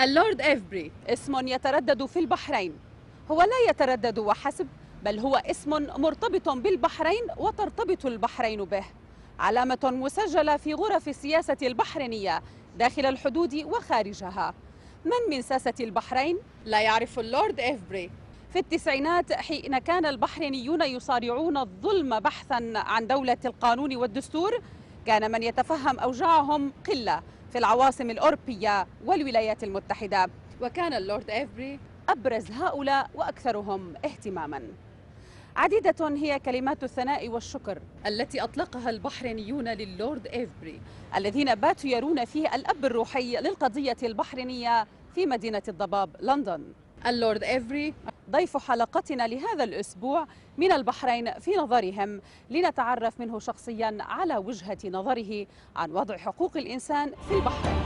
اللورد إيفبري اسم يتردد في البحرين، هو لا يتردد وحسب، بل هو اسم مرتبط بالبحرين وترتبط البحرين به، علامة مسجلة في غرف السياسة البحرينية داخل الحدود وخارجها. من ساسة البحرين لا يعرف اللورد إيفبري؟ في التسعينات حين كان البحرينيون يصارعون الظلم بحثا عن دولة القانون والدستور، كان من يتفهم أوجاعهم قلة في العواصم الأوروبية والولايات المتحدة، وكان اللورد إيفبري أبرز هؤلاء وأكثرهم اهتماما. عديدة هي كلمات الثناء والشكر التي أطلقها البحرينيون للورد إيفبري، الذين باتوا يرون فيه الأب الروحي للقضية البحرينية في مدينة الضباب لندن. اللورد إيفبري ضيف حلقتنا لهذا الأسبوع من البحرين في نظرهم، لنتعرف منه شخصيا على وجهة نظره عن وضع حقوق الإنسان في البحرين.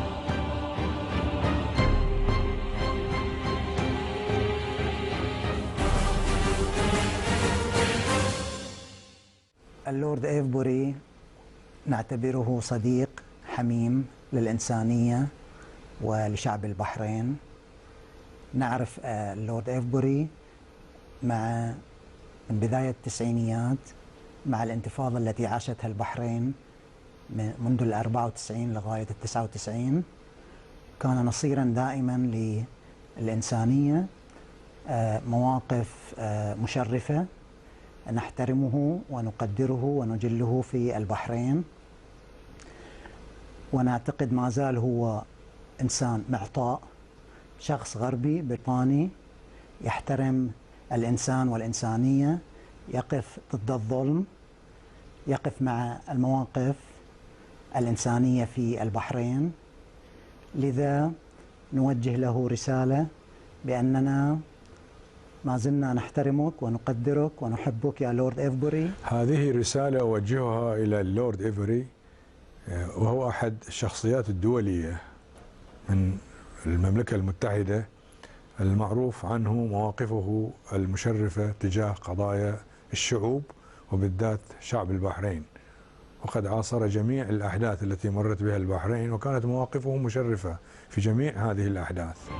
اللورد إيفبري نعتبره صديق حميم للإنسانية ولشعب البحرين. نعرف اللورد إيفبري من بداية التسعينيات، مع الانتفاضة التي عاشتها البحرين منذ 94 لغاية 99. كان نصيرا دائما للإنسانية، مواقف مشرفة نحترمه ونقدره ونجله في البحرين، ونعتقد ما زال هو إنسان معطاء، شخص غربي بريطاني يحترم الإنسان والإنسانية، يقف ضد الظلم، يقف مع المواقف الإنسانية في البحرين. لذا نوجه له رسالة بأننا ما زلنا نحترمك ونقدرك ونحبك يا لورد إيفبري. هذه رسالة أوجهها إلى اللورد إيفبري، وهو أحد الشخصيات الدولية من المملكة المتحدة المعروف عنه مواقفه المشرفة تجاه قضايا الشعوب وبالذات شعب البحرين، وقد عاصر جميع الأحداث التي مرت بها البحرين، وكانت مواقفه مشرفة في جميع هذه الأحداث.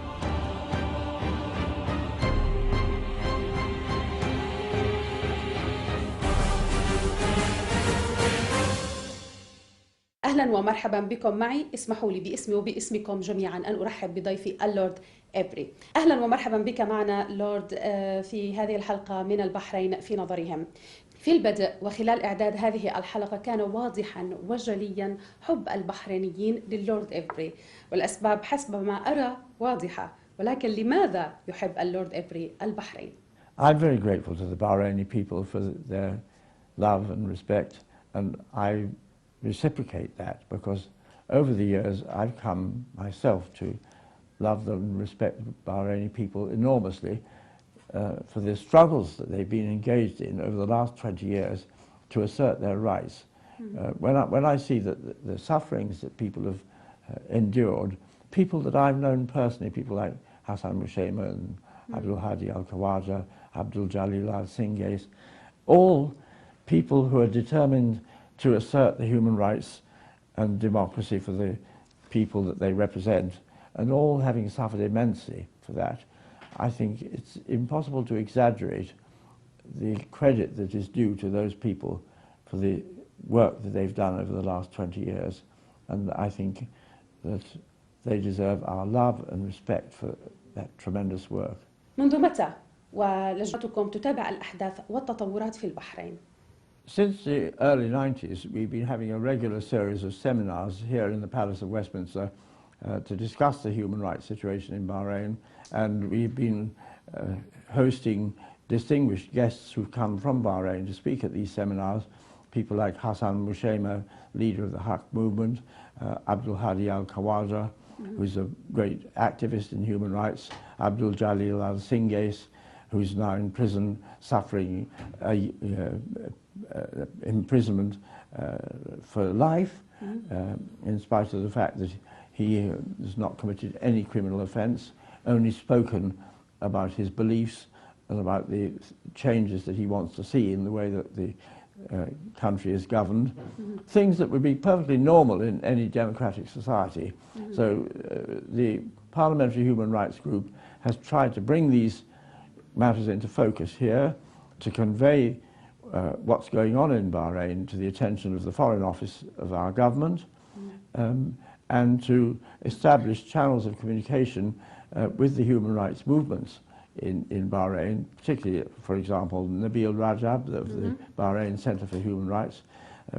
أهلا ومرحبا بكم معي. اسمحوا لي باسمي وباسمكم جميعا أن أرحب بضيفي اللورد إيفبري. أهلا ومرحبا بك معنا لورد في هذه الحلقة من البحرين في نظرهم. في البدء وخلال إعداد هذه الحلقة كان واضحا وجليا حب البحرينيين للورد إيفبري، والأسباب حسب ما أرى واضحة، ولكن لماذا يحب اللورد إيفبري البحرين؟ I'm very grateful to the Bahraini people for their love and respect, and I reciprocate that because over the years I've come myself to love and respect the Bahraini people enormously for the struggles that they've been engaged in over the last 20 years to assert their rights. When I see the sufferings that people have endured, people that I've known personally, people like Hassan Mushema and Abdul Hadi Al-Khawaja, Abdul Jalil Al-Singhais, all people who are determined to assert the human rights and democracy for the people that they represent, and all having suffered immensely for that. I think it's impossible to exaggerate the credit that is due to those people for the work that they've done over the last 20 years, and I think that they deserve our love and respect for that tremendous work. منذ متى ولجنتكم تتابع الأحداث والتطورات في البحرين؟ Since the early 90s, we've been having a regular series of seminars here in the Palace of Westminster to discuss the human rights situation in Bahrain, and we've been hosting distinguished guests who've come from Bahrain to speak at these seminars, people like Hassan Mushema, leader of the Haq movement, Abdul Hadi Al-Khawaja, who's a great activist in human rights, Abdul Jalil Al-Singhais, who's now in prison suffering imprisonment for life, in spite of the fact that he has not committed any criminal offence, only spoken about his beliefs and about the changes that he wants to see in the way that the country is governed, things that would be perfectly normal in any democratic society. So the Parliamentary Human Rights Group has tried to bring these matters into focus here, to convey what's going on in Bahrain to the attention of the Foreign Office of our government, and to establish channels of communication with the human rights movements in Bahrain, particularly, for example, Nabil Rajab of the Bahrain Center for Human Rights,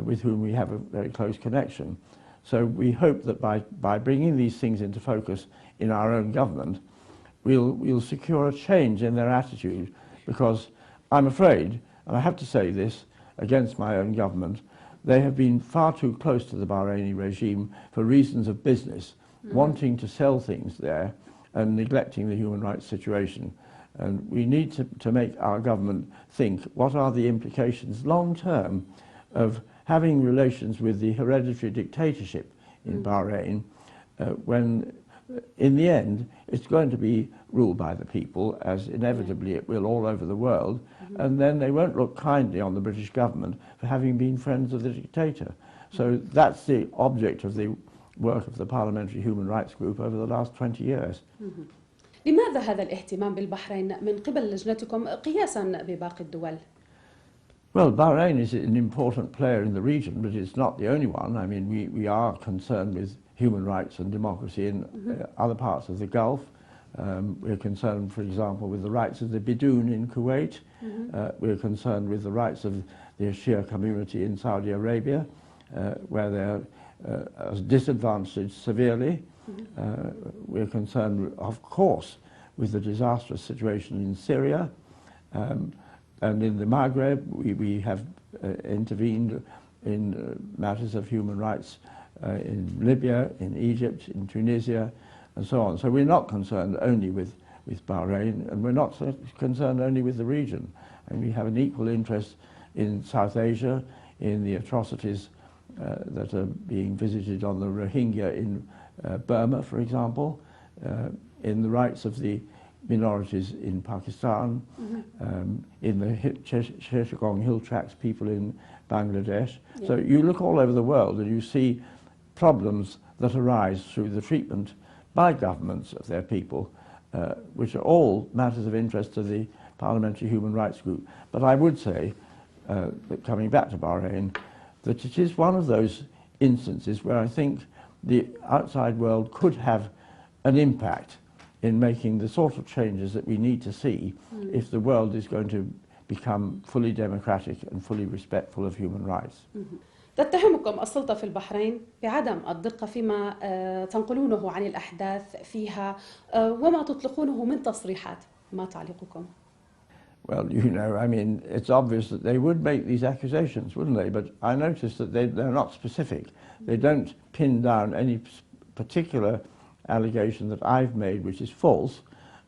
with whom we have a very close connection. So we hope that by bringing these things into focus in our own government, we'll secure a change in their attitude, because I'm afraid, and I have to say this against my own government, they have been far too close to the Bahraini regime for reasons of business, wanting to sell things there and neglecting the human rights situation. And we need to make our government think, what are the implications long term of having relations with the hereditary dictatorship in Bahrain, when in the end it's going to be ruled by the people, as inevitably it will all over the world, and then they won't look kindly on the British government for having been friends of the dictator. So that's the object of the work of the Parliamentary Human Rights Group over the last 20 years. لماذا هذا الاهتمام بالبحرين من قبل لجنتكم قياسا بباقي الدول؟ Well, Bahrain is an important player in the region, but it's not the only one. I mean, we are concerned with human rights and democracy in other parts of the Gulf. We're concerned, for example, with the rights of the Bidoon in Kuwait. We're concerned with the rights of the Shia community in Saudi Arabia, where they're disadvantaged severely. We're concerned, of course, with the disastrous situation in Syria. And in the Maghreb, we have intervened in matters of human rights in Libya, in Egypt, in Tunisia, and so on. So we're not concerned only with Bahrain, and we're not concerned only with the region. And we have an equal interest in South Asia, in the atrocities that are being visited on the Rohingya in Burma, for example, in the rights of the minorities in Pakistan, in the Chittagong Hill Tracts people in Bangladesh. So you look all over the world and you see problems that arise through the treatment by governments of their people, which are all matters of interest to the Parliamentary Human Rights Group. But I would say, coming back to Bahrain, that it is one of those instances where I think the outside world could have an impact in making the sort of changes that we need to see if the world is going to become fully democratic and fully respectful of human rights. تتهمكم السلطة في البحرين بعدم الدقة فيما تنقلونه عن الأحداث فيها وما تطلقونه من تصريحات. ما تعليقكم؟ Well, you know, I mean, it's obvious that they would make these accusations, wouldn't they? But I noticed that they're not specific. They don't pin down any particular allegation that I've made, which is false.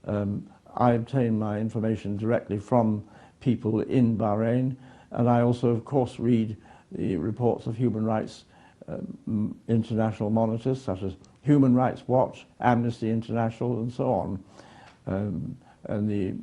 I obtain my information directly from people in Bahrain, and I also, of course, read the reports of human rights international monitors, such as Human Rights Watch, Amnesty International, and so on. And the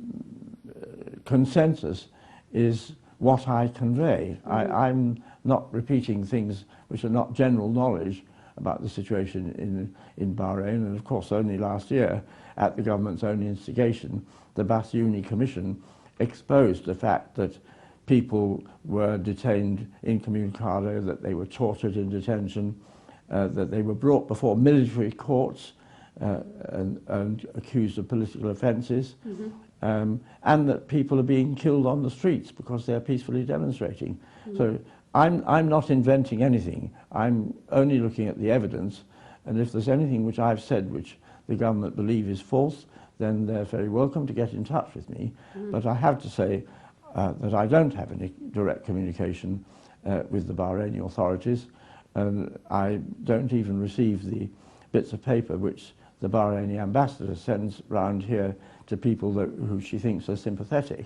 consensus is what I convey. I'm not repeating things which are not general knowledge about the situation in Bahrain. And of course, only last year, at the government's own instigation, the Bassiouni Commission exposed the fact that people were detained incommunicado, that they were tortured in detention, that they were brought before military courts and accused of political offences, and that people are being killed on the streets because they're peacefully demonstrating. So I'm not inventing anything. I'm only looking at the evidence, and if there's anything which I've said which the government believe is false, then they're very welcome to get in touch with me. But I have to say that I don't have any direct communication with the Bahraini authorities, and I don't even receive the bits of paper which the Bahraini ambassador sends round here to people who she thinks are sympathetic.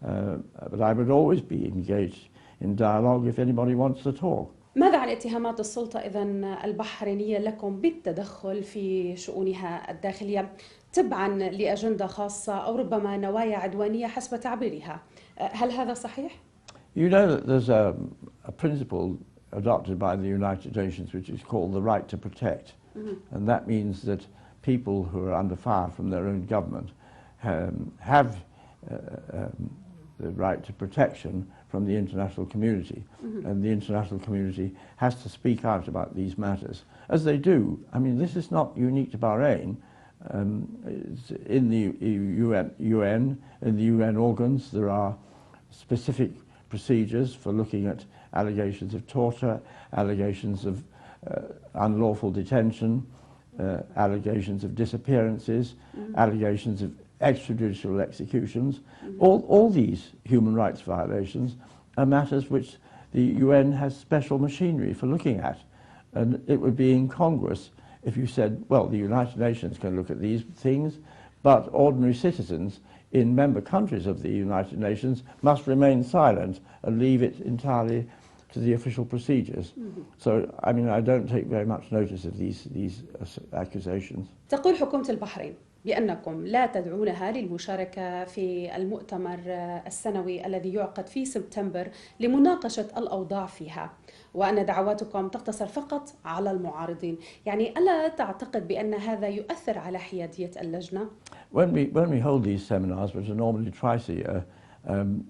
But I would always be engaged in dialogue if anybody wants to talk. ماذا عن اتهامات السلطة إذن البحرينية لكم بالتدخل في شؤونها الداخلية تبعا لأجندة خاصة أو ربما نوايا عدوانية حسب تعبيرها؟ هل هذا صحيح؟ You know that there's a principle adopted by the United Nations which is called the right to protect. And that means that people who are under fire from their own government have the right to protection from the international community. And the international community has to speak out about these matters, as they do. I mean, this is not unique to Bahrain. In the UN, in the UN organs, there are specific procedures for looking at allegations of torture, allegations of unlawful detention, allegations of disappearances, allegations of extrajudicial executions. All these human rights violations are matters which the UN has special machinery for looking at. And it would be incongruous if you said, well, the United Nations can look at these things, but ordinary citizens in member countries of the United Nations must remain silent and leave it entirely to the official procedures. So, I mean, I don't take very much notice of these accusations. تقول حكومة البحرين بأنكم لا تدعونها للمشاركة في المؤتمر السنوي الذي يعقد في سبتمبر لمناقشة الأوضاع فيها، وأن دعواتكم تقتصر فقط على المعارضين. يعني ألا تعتقد بأن هذا يؤثر على حيادية اللجنة؟ When we hold these seminars, which are normally twice a year,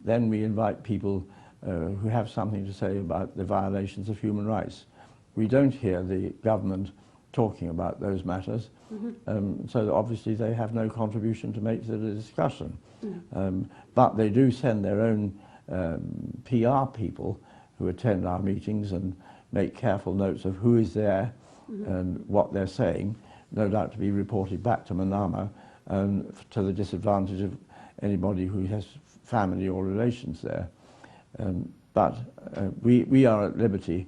then we invite people who have something to say about the violations of human rights. We don't hear the government talking about those matters, so that obviously they have no contribution to make to the discussion. But they do send their own PR people who attend our meetings and make careful notes of who is there and what they're saying, no doubt to be reported back to Manama, to the disadvantage of anybody who has family or relations there. But we are at liberty,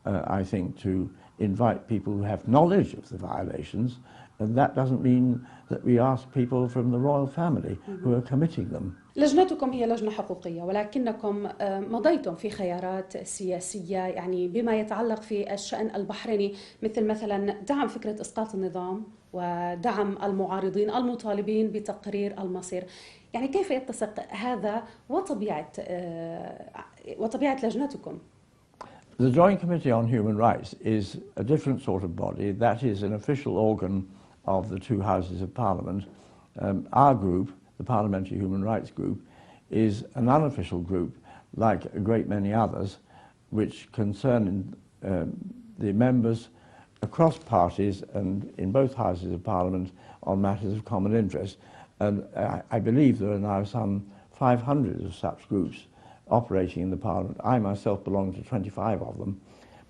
I think, to invite people who have knowledge of the violations, and that doesn't mean that we ask people from the royal family who are committing them. لجنتكم هي لجنة حقوقية، ولكنكم مضيتم في خيارات سياسية يعني بما يتعلق في الشأن البحريني، مثلا دعم فكرة إسقاط النظام ودعم المعارضين المطالبين بتقرير المصير. يعني كيف يتسق هذا وطبيعة لجنتكم؟ The Joint Committee on Human Rights is a different sort of body. That is an official organ of the two houses of Parliament. Our group, the Parliamentary Human Rights Group, is an unofficial group, like a great many others, which concern the members across parties and in both houses of Parliament on matters of common interest. And I believe there are now some 500 of such groups operating in the Parliament. I myself belong to 25 of them.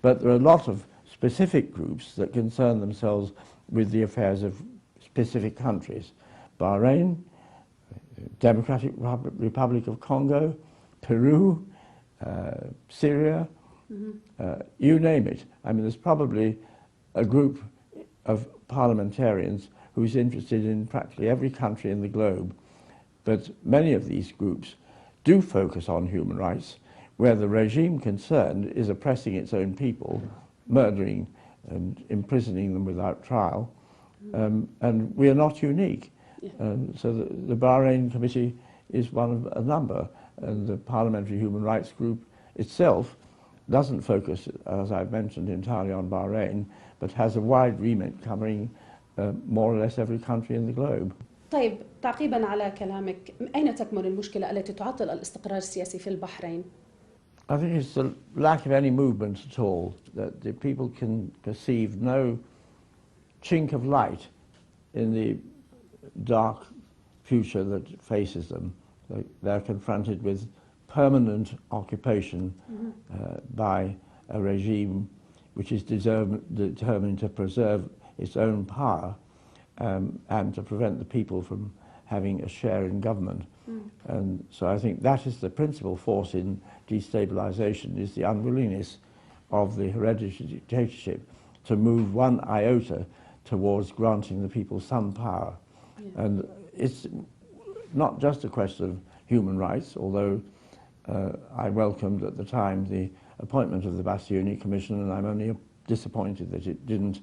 But there are a lot of specific groups that concern themselves with the affairs of specific countries. Bahrain, Democratic Republic of Congo, Peru, Syria, you name it. I mean, there's probably a group of parliamentarians who's interested in practically every country in the globe. But many of these groups do focus on human rights, where the regime concerned is oppressing its own people, murdering and imprisoning them without trial. And we are not unique. So the Bahrain Committee is one of a number, and the Parliamentary Human Rights Group itself doesn't focus, as I've mentioned, entirely on Bahrain, but has a wide remit covering more or less every country in the globe. طيب تعقيبا على كلامك، أين تكمن المشكلة التي تعطل الاستقرار السياسي في البحرين؟ I think it's the lack of any movement at all, that the people can perceive no chink of light in the dark future that faces them. They're confronted with permanent occupation by a regime which is determined to preserve its own power and to prevent the people from having a share in government. And so I think that is the principal force in destabilization, is the unwillingness of the hereditary dictatorship to move one iota towards granting the people some power. And it's not just a question of human rights, although I welcomed at the time the appointment of the Bassioni Commission, and I'm only disappointed that it didn't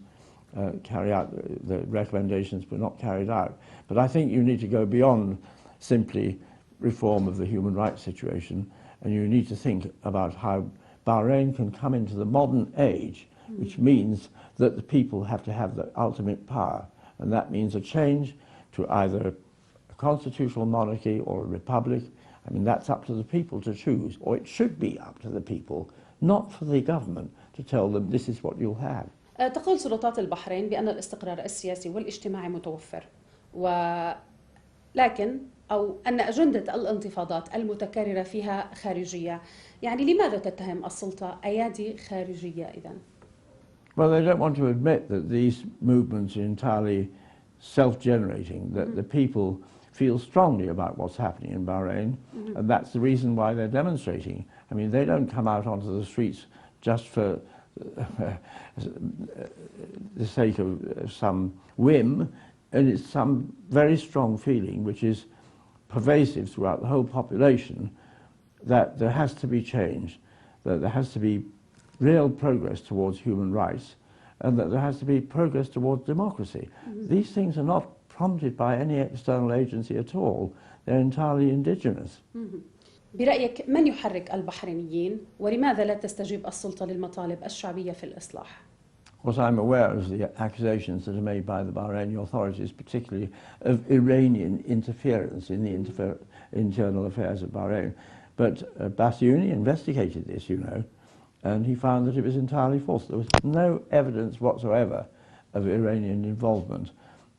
carry out, the recommendations were not carried out. But I think you need to go beyond simply reform of the human rights situation, and you need to think about how Bahrain can come into the modern age, which means that the people have to have the ultimate power, and that means a change to either a constitutional monarchy or a republic. I mean, that's up to the people to choose, or it should be up to the people, not for the government to tell them this is what you'll have. تقول سلطات البحرين بأن الاستقرار السياسي والاجتماعي متوفر، لكن أو أن أجندة الانتفاضات المتكررة فيها خارجية. يعني لماذا تتهم السلطة أيادي خارجية إذن؟ Well, they don't want to admit that these movements are entirely self-generating, that the people feel strongly about what's happening in Bahrain, and that's the reason why they're demonstrating. I mean, they don't come out onto the streets just for the sake of some whim, and it's some very strong feeling which is pervasive throughout the whole population that there has to be change, that there has to be real progress towards human rights, and that there has to be progress towards democracy. These things are not prompted by any external agency at all. They're entirely indigenous. برأيك من يحرك البحرينيين ولماذا لا تستجيب السلطة للمطالب الشعبية في الإصلاح؟ Of course, I'm aware of the accusations that are made by the Bahraini authorities, particularly of Iranian interference in the internal affairs of Bahrain. But Bassiouni investigated this, you know, and he found that it was entirely false. There was no evidence whatsoever of Iranian involvement.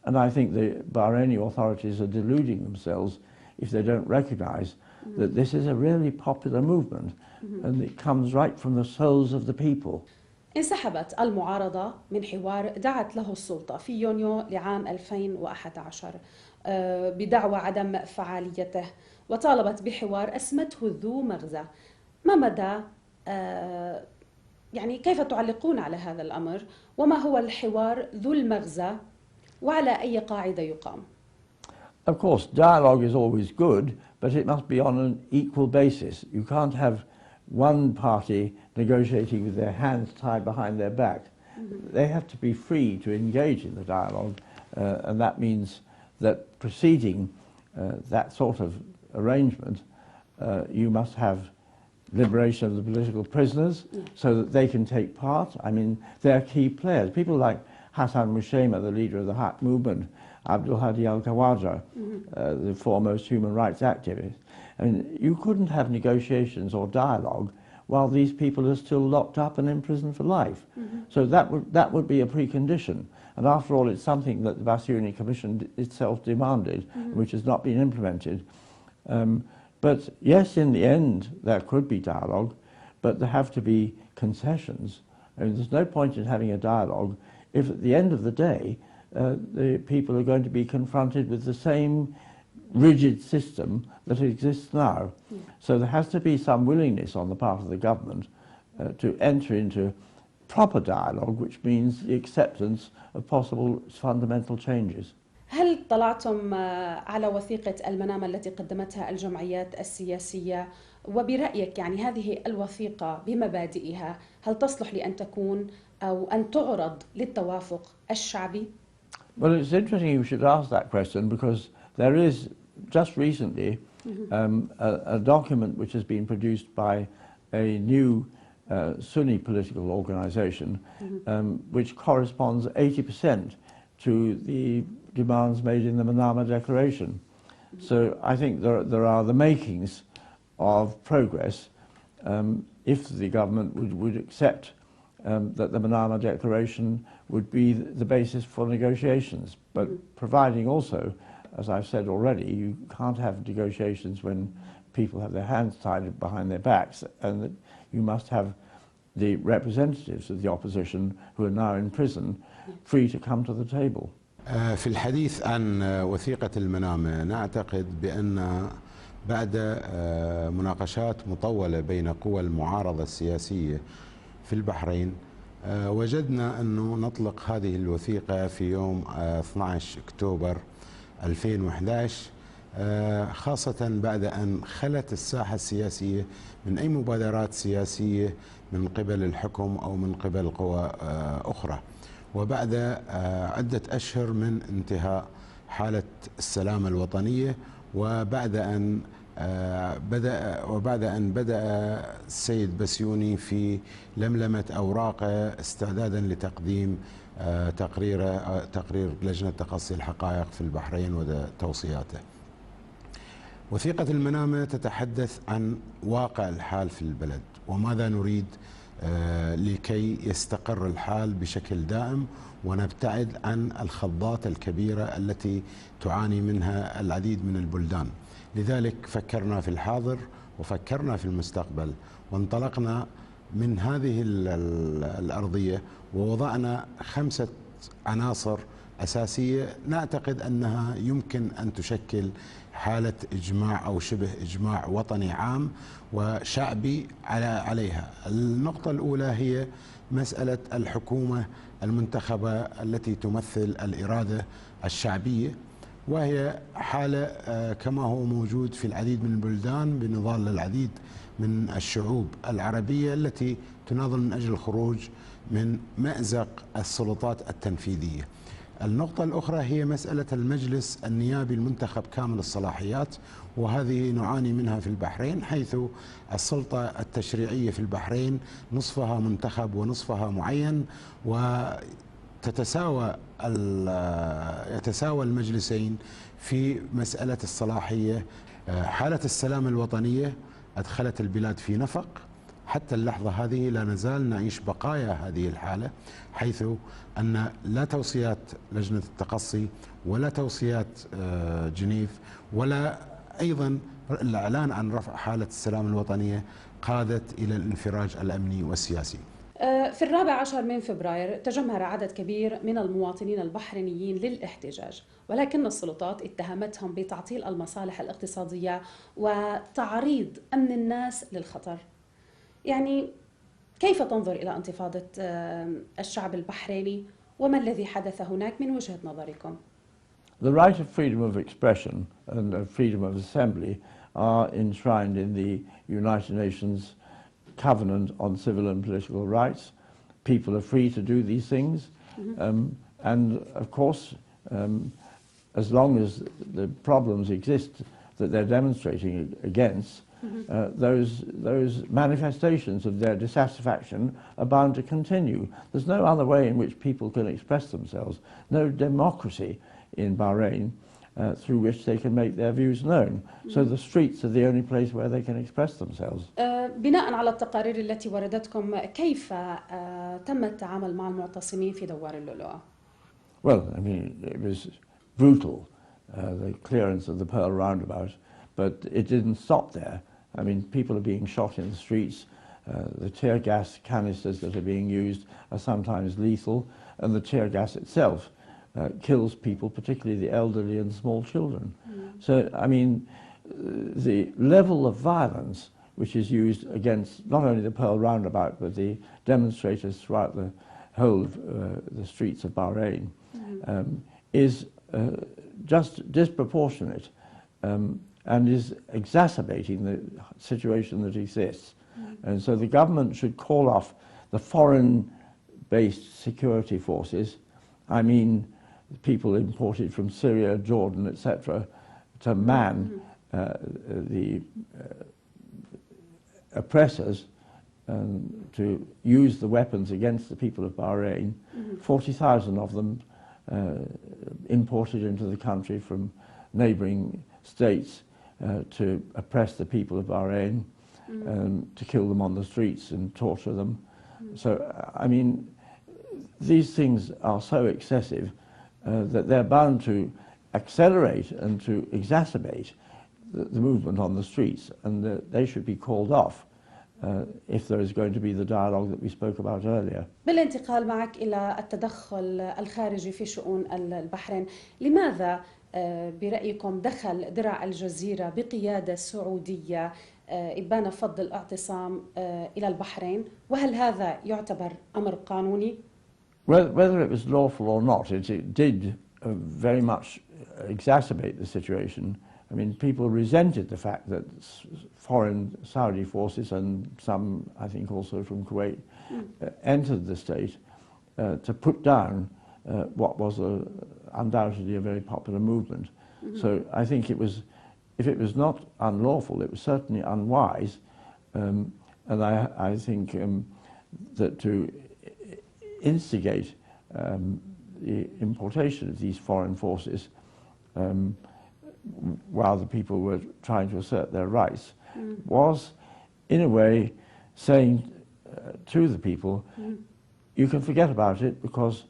And I think the Bahraini authorities are deluding themselves if they don't recognize that this is a really popular movement and it comes right from the souls of the people. انسحبت المعارضة من حوار دعت له السلطة في يونيو لعام 2011 بدعوى عدم فعاليته، وطالبت بحوار أسمته ذو مغزى. ما مدى يعني كيف تعلقون على هذا الأمر؟ وما هو الحوار ذو المغزى وعلى أي قاعدة يقام؟ Of course, dialogue is always good, but it must be on an equal basis. You can't have one party negotiating with their hands tied behind their back. They have to be free to engage in the dialogue, and that means that preceding that sort of arrangement, you must have liberation of the political prisoners so that they can take part. I mean, they're key players. People like Hassan Mushema, the leader of the Haq movement, Abdul Hadi al-Khawaja, the foremost human rights activist. I mean, you couldn't have negotiations or dialogue while these people are still locked up and in prison for life. So that would be a precondition. And after all, it's something that the Bassiouni Commission itself demanded, which has not been implemented. But yes, in the end, there could be dialogue, but there have to be concessions. I mean, there's no point in having a dialogue if at the end of the day, the people are going to be confronted with the same rigid system that exists now. So there has to be some willingness on the part of the government to enter into proper dialogue, which means the acceptance of possible fundamental changes. هل طلعتم على وثيقة المنامة التي قدمتها الجمعيات السياسية؟ وبرأيك يعني هذه الوثيقة بمبادئها هل تصلح لأن تكون أو أن تعرض للتوافق الشعبي؟ Well, it's interesting you should ask that question because there is just recently a document which has been produced by a new Sunni political organization which corresponds 80% to the demands made in the Manama Declaration. So I think there are the makings of progress if the government would accept that the Manama Declaration would be the basis for negotiations. But providing also, as I've said already, you can't have negotiations when people have their hands tied behind their backs, and that you must have the representatives of the opposition who are now in prison free to come to the table. في الحديث عن وثيقة المنامة نعتقد بأن بعد مناقشات مطولة بين قوى المعارضة السياسية في البحرين وجدنا أنه نطلق هذه الوثيقة في يوم 12 أكتوبر 2011 خاصة بعد أن خلت الساحة السياسية من أي مبادرات سياسية من قبل الحكم أو من قبل قوى أخرى، وبعد عدة أشهر من انتهاء حالة السلام الوطنية، وبعد أن وبعد أن بدأ السيد بسيوني في لملمة أوراقه استعدادا لتقديم تقرير لجنة تقصي الحقائق في البحرين وتوصياته. وثيقة المنامة تتحدث عن واقع الحال في البلد وماذا نريد لكي يستقر الحال بشكل دائم ونبتعد عن الخضات الكبيرة التي تعاني منها العديد من البلدان. لذلك فكرنا في الحاضر وفكرنا في المستقبل وانطلقنا من هذه الأرضية ووضعنا 5 عناصر أساسية نعتقد أنها يمكن أن تشكل حالة إجماع أو شبه إجماع وطني عام وشعبي عليها. النقطة الأولى هي مسألة الحكومة المنتخبة التي تمثل الإرادة الشعبية، وهي حالة كما هو موجود في العديد من البلدان بنضال العديد من الشعوب العربية التي تناضل من أجل الخروج من مأزق السلطات التنفيذية. النقطة الأخرى هي مسألة المجلس النيابي المنتخب كامل الصلاحيات، وهذه نعاني منها في البحرين، حيث السلطة التشريعية في البحرين نصفها منتخب ونصفها معين، يتساوى المجلسين في مسألة الصلاحية. حالة السلام الوطنية أدخلت البلاد في نفق. حتى اللحظة هذه لا نزال نعيش بقايا هذه الحالة، حيث أن لا توصيات لجنة التقصي ولا توصيات جنيف ولا أيضا الإعلان عن رفع حالة السلام الوطنية قادت إلى الانفراج الأمني والسياسي. في 14 من فبراير تجمهر عدد كبير من المواطنين البحرينيين للاحتجاج، ولكن السلطات اتهمتهم بتعطيل المصالح الاقتصادية وتعريض أمن الناس للخطر. يعني كيف تنظر إلى انتفاضة الشعب البحريني وما الذي حدث هناك من وجهة نظركم؟ The right of freedom of expression and of freedom of assembly are enshrined in the United Nations Covenant on Civil and Political Rights. People are free to do these things, and of course, as long as the problems exist that they're demonstrating against, those manifestations of their dissatisfaction are bound to continue. There's no other way in which people can express themselves, no democracy in Bahrain through which they can make their views known. So the streets are the only place where they can express themselves. بناء على التقارير التي وردتكم، كيف تم التعامل مع المعتصمين في دوار اللؤلؤة؟ Well, I mean, it was brutal, the clearance of the Pearl Roundabout, but it didn't stop there. I mean, people are being shot in the streets. The tear gas canisters that are being used are sometimes lethal, and the tear gas itself kills people, particularly the elderly and small children. So, I mean, the level of violence which is used against not only the Pearl Roundabout, but the demonstrators throughout the whole of the streets of Bahrain is just disproportionate and is exacerbating the situation that exists. And so the government should call off the foreign-based security forces. I mean, people imported from Syria, Jordan, etc., to man the oppressors and to use the weapons against the people of Bahrain. 40,000 of them imported into the country from neighbouring states to oppress the people of Bahrain, to kill them on the streets and torture them. So, I mean, these things are so excessive that they're bound to accelerate and to exacerbate the movement on the streets, and they should be called off if there is going to be the dialogue that we spoke about earlier. بالانتقال معك إلى التدخل الخارجي في شؤون البحرين، لماذا برأيكم دخل درع الجزيرة بقيادة سعودية إبان فض الاعتصام إلى البحرين، وهل هذا يعتبر أمر قانوني؟ Well, whether it was lawful or not, it did very much exacerbate the situation. I mean, people resented the fact that foreign Saudi forces and some, I think also from Kuwait, entered the state to put down what was undoubtedly a very popular movement. So I think it was if it was not unlawful, it was certainly unwise, and I think that to instigate the importation of these foreign forces while the people were trying to assert their rights was, in a way, saying to the people, you can forget about it, because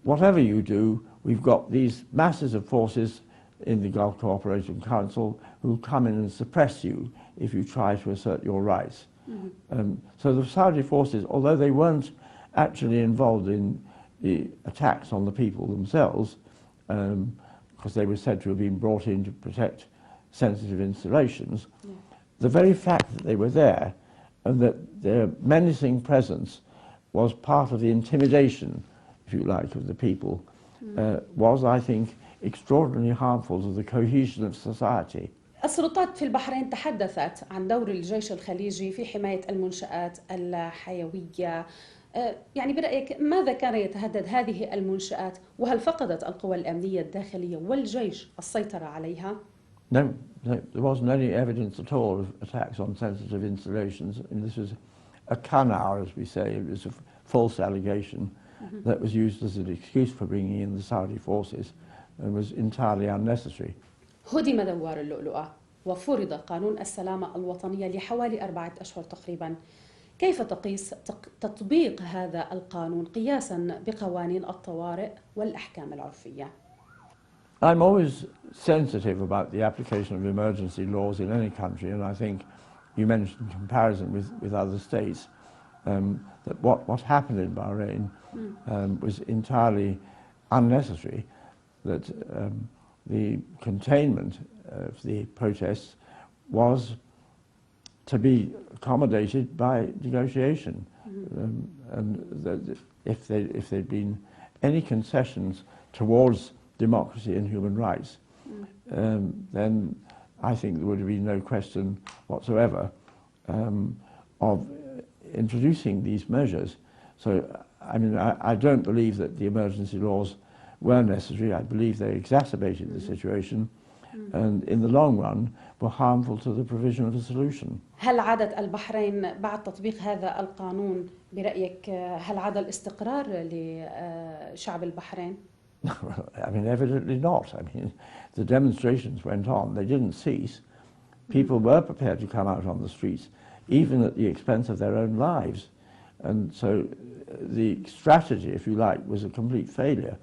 whatever you do, we've got these masses of forces in the Gulf Cooperation Council who come in and suppress you if you try to assert your rights. So the Saudi forces, although they weren't actually involved in the attacks on the people themselves, because they were said to have been brought in to protect sensitive installations, the very fact that they were there and that their menacing presence was part of the intimidation, if you like, of the people, was, I think, extraordinarily harmful to the cohesion of society. السلطات في البحرين تحدثت عن دور الجيش الخليجي في حماية المنشآت الحيوية. يعني برأيك ماذا كان يتهدد هذه المنشآت، وهل فقدت القوى الأمنية الداخلية والجيش السيطرة عليها؟ No, there wasn't any evidence at all of attacks on sensitive installations. And this was a canard, as we say. It was a false allegation that was used as an excuse for bringing in the Saudi forces and was entirely unnecessary. هدم دوار اللؤلؤة وفرض قانون السلامة الوطنية لحوالي 4 أشهر تقريبا. كيف تقيس تطبيق هذا القانون قياسا بقوانين الطوارئ والأحكام العرفية؟ I'm always sensitive about the application of emergency laws in any country, and I think you mentioned comparison with other states, that what happened in Bahrain was entirely unnecessary, that the containment of the protests was to be accommodated by negotiation, and that if there'd been any concessions towards democracy and human rights, then I think there would have been no question whatsoever of introducing these measures. So, I mean, I don't believe that the emergency laws were necessary. I believe they exacerbated the situation and in the long run were harmful to the provision of a solution. هل عادت البحرين بعد تطبيق هذا القانون برأيك هل عاد الاستقرار لشعب البحرين؟ I mean, evidently not. I mean, the demonstrations went on. They didn't cease. People were prepared to come out on the streets, even at the expense of their own lives. And so the strategy, if you like, was a complete failure.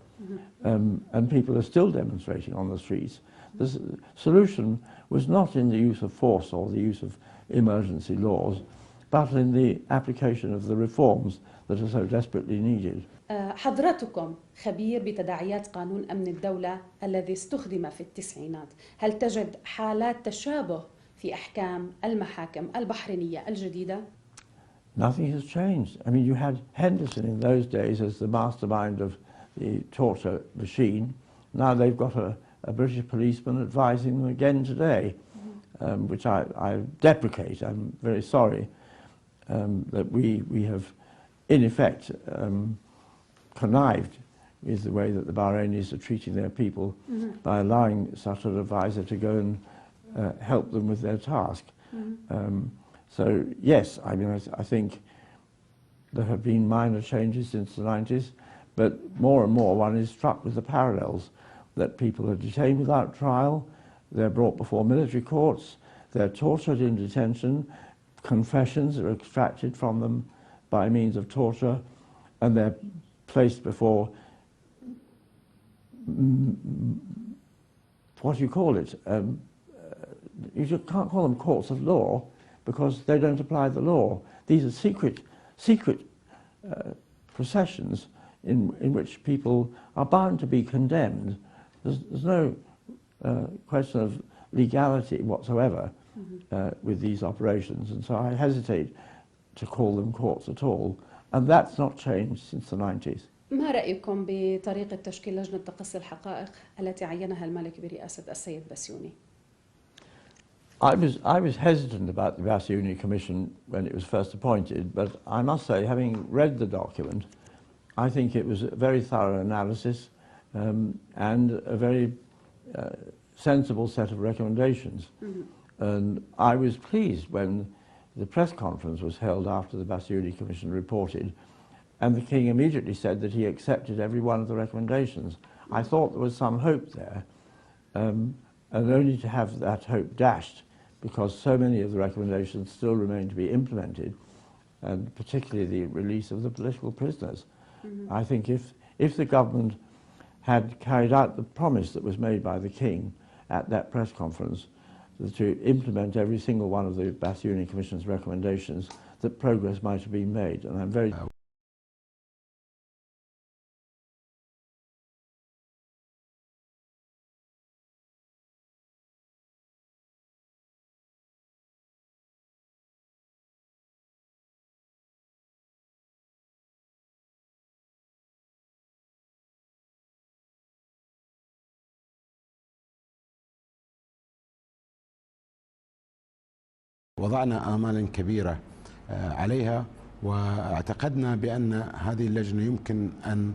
And people are still demonstrating on the streets. The solution was not in the use of force or the use of emergency laws, but in the application of the reforms that are so desperately needed. حضرتكم خبير بتداعيات قانون أمن الدولة الذي استخدم في التسعينات، هل تجد حالات تشابه في أحكام المحاكم البحرينية الجديدة؟ Nothing has changed. I mean, you had Henderson in those days as the mastermind of the torture machine. Now they've got a British policeman advising them again today, which I deprecate. I'm very sorry that we have, in effect, connived with the way that the Bahrainis are treating their people by allowing such an advisor to go and help them with their task. So yes, I mean, I think there have been minor changes since the 90s, but more and more one is struck with the parallels, that people are detained without trial, they're brought before military courts, they're tortured in detention, confessions are extracted from them by means of torture, and they're placed before, what do you call it? You just can't call them courts of law because they don't apply the law. These are secret processions in which people are bound to be condemned. There's no question of legality whatsoever with these operations, and so I hesitate to call them courts at all. And that's not changed since the 90s. ما رأيكم بطريقة تشكيل لجنة تقصي الحقائق التي عينها الملك برئاسة السيد بسيوني؟ I was hesitant about the Bassiouni Commission when it was first appointed, but I must say, having read the document, I think it was a very thorough analysis and a very sensible set of recommendations. And I was pleased when the press conference was held after the Bassiouni Commission reported, and the King immediately said that he accepted every one of the recommendations. I thought there was some hope there, and only to have that hope dashed because so many of the recommendations still remain to be implemented, and particularly the release of the political prisoners. I think if the government had carried out the promise that was made by the King at that press conference to implement every single one of the Bassiouni Commission's recommendations, that progress might have been made. And I'm very وضعنا آمالا كبيرة عليها، واعتقدنا بأن هذه اللجنة يمكن أن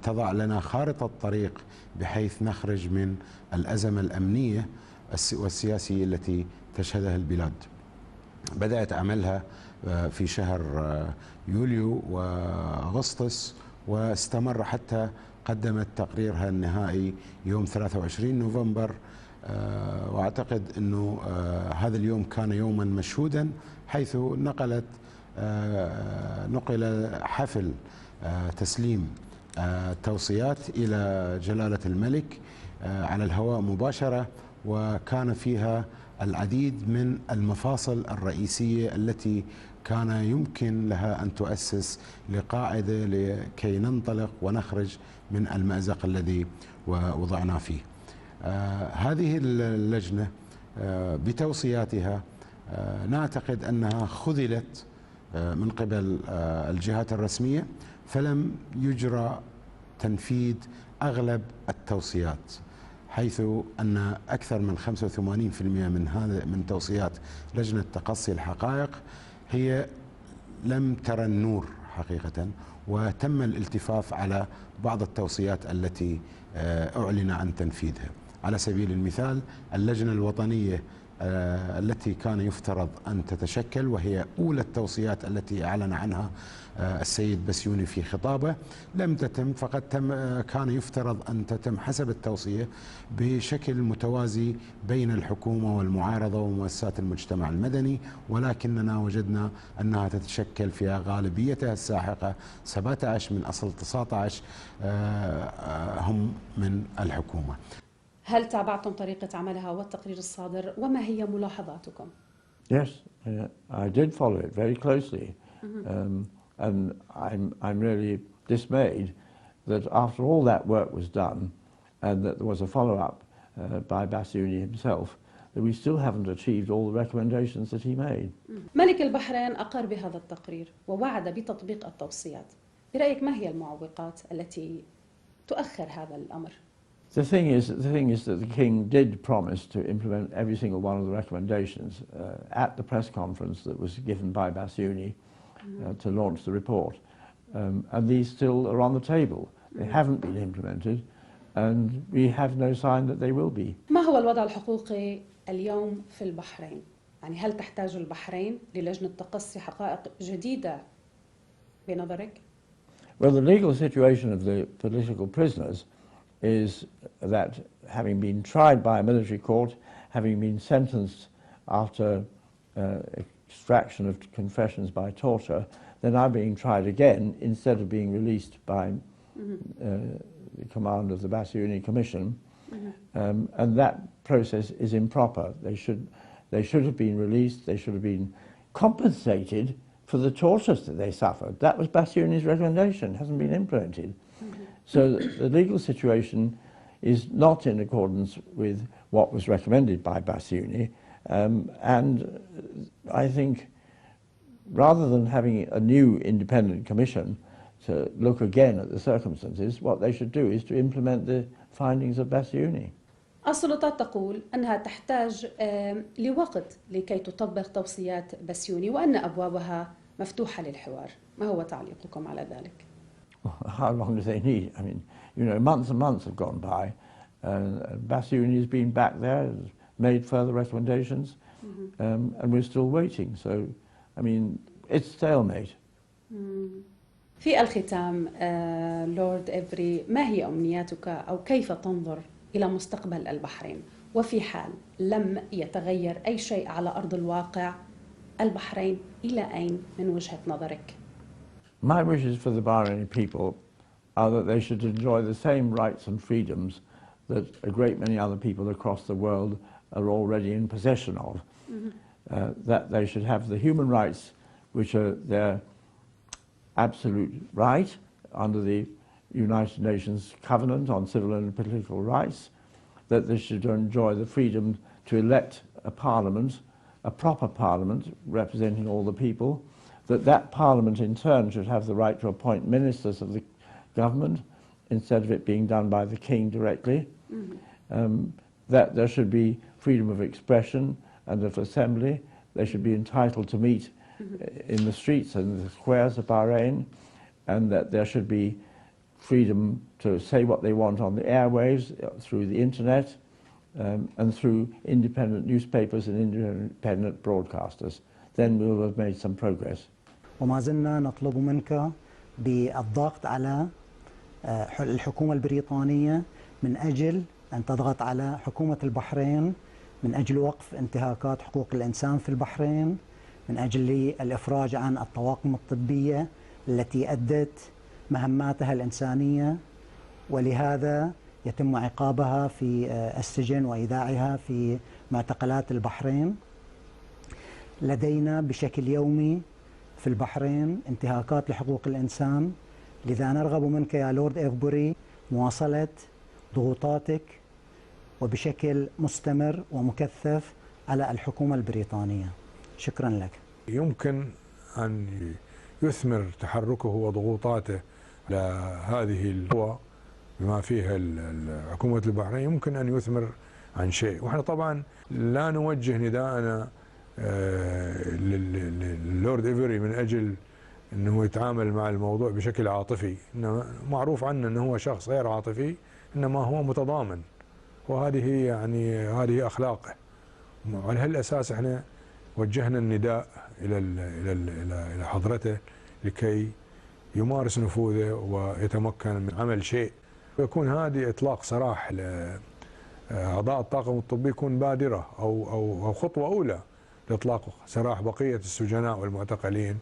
تضع لنا خارطة طريق بحيث نخرج من الأزمة الأمنية والسياسية التي تشهدها البلاد. بدأت عملها في شهر يوليو وأغسطس، واستمر حتى قدمت تقريرها النهائي يوم 23 نوفمبر. واعتقد انه هذا اليوم كان يوما مشهودا، حيث نقل حفل تسليم التوصيات الى جلالة الملك على الهواء مباشرة، وكان فيها العديد من المفاصل الرئيسية التي كان يمكن لها ان تؤسس لقاعدة لكي ننطلق ونخرج من المأزق الذي وضعنا فيه. هذه اللجنة بتوصياتها نعتقد أنها خذلت من قبل الجهات الرسمية، فلم يجرى تنفيذ أغلب التوصيات، حيث أن أكثر من 85% من توصيات لجنة تقصي الحقائق هي لم ترى النور حقيقة، وتم الالتفاف على بعض التوصيات التي أعلن عن تنفيذها. على سبيل المثال اللجنة الوطنية التي كان يفترض أن تتشكل، وهي أولى التوصيات التي أعلن عنها السيد بسيوني في خطابه، لم تتم، فقد كان يفترض أن تتم حسب التوصية بشكل متوازي بين الحكومة والمعارضة ومؤسسات المجتمع المدني، ولكننا وجدنا أنها تتشكل في غالبيتها الساحقة 17 من أصل 19 هم من الحكومة. هل تابعتم طريقة عملها والتقرير الصادر، وما هي ملاحظاتكم؟ Yes, I did follow it very closely, and I'm really dismayed that after all that work was done, and that there was a follow-up by Bassiouni himself, that we still haven't achieved all the recommendations that he made. ملك البحرين أقر بهذا التقرير ووعد بتطبيق التوصيات. برأيك ما هي المعوقات التي تؤخر هذا الأمر؟ The thing is that the King did promise to implement every single one of the recommendations at the press conference that was given by Bassiouni to launch the report. And these still are on the table. They haven't been implemented, and we have no sign that they will be. ما هو الوضع الحقوقي اليوم في البحرين؟ يعني هل تحتاج البحرين للجنة تقصي حقائق جديدة بنظرك؟ Well, the legal situation of the political prisoners is that, having been tried by a military court, having been sentenced after extraction of confessions by torture, they're now being tried again instead of being released by the command of the Bassiouni Commission, and that process is improper. They should have been released. They should have been compensated for the tortures that they suffered. That was Bassiouni's recommendation. It hasn't been implemented. So the legal situation is not in accordance with what was recommended by Bassiouni, and I think rather than having a new independent commission to look again at the circumstances, what they should do is to implement the findings of Bassiouni. السلطات تقول أنها تحتاج لوقت لكي تطبق توصيات بسيوني وأن أبوابها مفتوحة للحوار. ما هو تعليقكم على ذلك؟ How long do they need? I mean, you know, months and months have gone by, Bassiouni has been back there, has made further recommendations, and we're still waiting. So, I mean, it's stalemate. في الختام لورد إيفبري، ما هي أمنياتك أو كيف تنظر إلى مستقبل البحرين؟ وفي حال لم يتغير أي شيء على أرض الواقع، البحرين إلى أين من وجهة نظرك؟ My wishes for the Bahraini people are that they should enjoy the same rights and freedoms that a great many other people across the world are already in possession of. That they should have the human rights which are their absolute right under the United Nations Covenant on Civil and Political Rights, that they should enjoy the freedom to elect a parliament, a proper parliament representing all the people, that parliament in turn should have the right to appoint ministers of the government instead of it being done by the king directly, that there should be freedom of expression and of assembly. They should be entitled to meet in the streets and the squares of Bahrain, and that there should be freedom to say what they want on the airwaves, through the internet, and through independent newspapers and independent broadcasters. Then we will have made some progress. وما زلنا نطلب منك بالضغط على الحكومة البريطانية من أجل أن تضغط على حكومة البحرين من أجل وقف انتهاكات حقوق الإنسان في البحرين، من أجل الإفراج عن الطواقم الطبية التي أدت مهماتها الإنسانية، ولهذا يتم عقابها في السجن وإيداعها في معتقلات البحرين. لدينا بشكل يومي في البحرين انتهاكات لحقوق الإنسان، لذا نرغب منك يا لورد إيفبري مواصلة ضغوطاتك وبشكل مستمر ومكثف على الحكومة البريطانية. شكرا لك. يمكن أن يثمر تحركه وضغوطاته لهذه القوى بما فيها حكومة البحرين، يمكن أن يثمر عن شيء. وإحنا طبعا لا نوجه نداءنا للورد إيفبري من أجل أنه يتعامل مع الموضوع بشكل عاطفي، إنما معروف عنه أنه هو شخص غير عاطفي، إنما هو متضامن، وهذه هذه أخلاقه. وعلى هالأساس احنا وجهنا النداء إلى حضرته لكي يمارس نفوذه ويتمكن من عمل شيء، ويكون هذه إطلاق سراح لأعضاء الطاقم الطبي يكون بادرة أو خطوة أولى لإطلاق سراح بقية السجناء والمعتقلين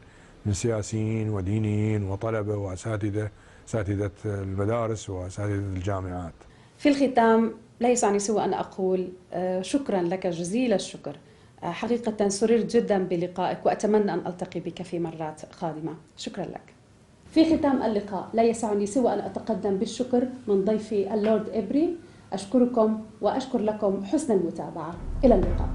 من سياسيين ودينيين وطلبة وأساتذة المدارس وأساتذة الجامعات. في الختام لا يسعني سوى أن أقول شكرا لك جزيل الشكر. حقيقة سررت جدا بلقائك وأتمنى أن ألتقي بك في مرات قادمة. شكرا لك. في ختام اللقاء لا يسعني سوى أن أتقدم بالشكر من ضيفي اللورد إيفبري. أشكركم وأشكر لكم حسن المتابعة. إلى اللقاء.